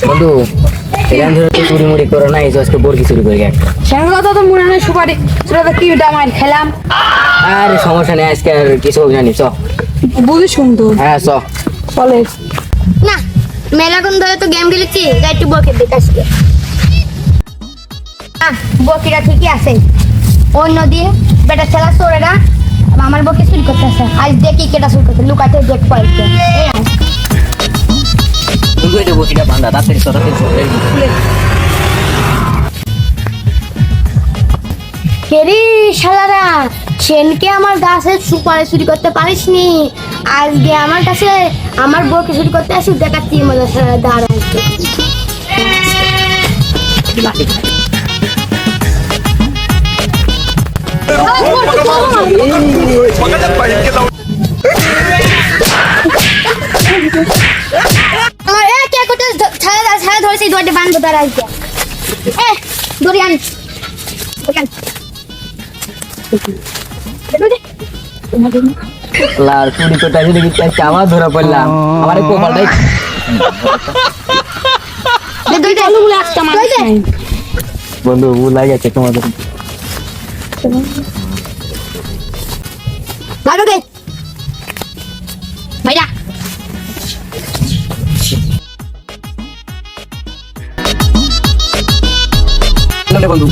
বন্ধু এখান ধরে তো চুরি মুড়ি করো না, এই যে আজকে বরকি চুরি করে একটা। সেখানে কথা তো মনে নেই, সুপারি সেটা তো কি ডামার খেলাম। আর সমস্যা নেই, আজকে আর কিছু জানি চ। বুঝি শুনতো হ্যাঁ চ। চলে না মেলাক্ষণ ধরে তো গেম খেলেছি, তাই একটু বকে দেখে আসবে। বকিরা ঠিকই আছে, অন্য দিয়ে বেটা ছেলা চোরেরা আমার বকে চুরি করতেছে। আজ দেখি কেটা চুরি করতে, লুকাতে দেখ পাইছে। তুই এটা বকিটা বান্ধা তাড়াতাড়ি চ, তাড়াতাড়ি চ। কেরি শালারা, সেনকে আমার গাছে সুপারি চুরি করতে পারিসনি, আজকে আমার কাছে আমার বউকে চুরি করতে আসি, দেখাচ্ছি মজা শালারা দাঁড়া। আমার এক এক করে ছাড়া ধরেছি, দৌড়ে বান্ধব দাঁড়া আজকে। দড়ি আন লার চুরি করতে আসি দেখি আজকে আবার ধরা পড়লাম, আমার কপালটাই। বন্ধু ভুল লাগে গেছে তোমাদের। ভাইয়া বন্ধু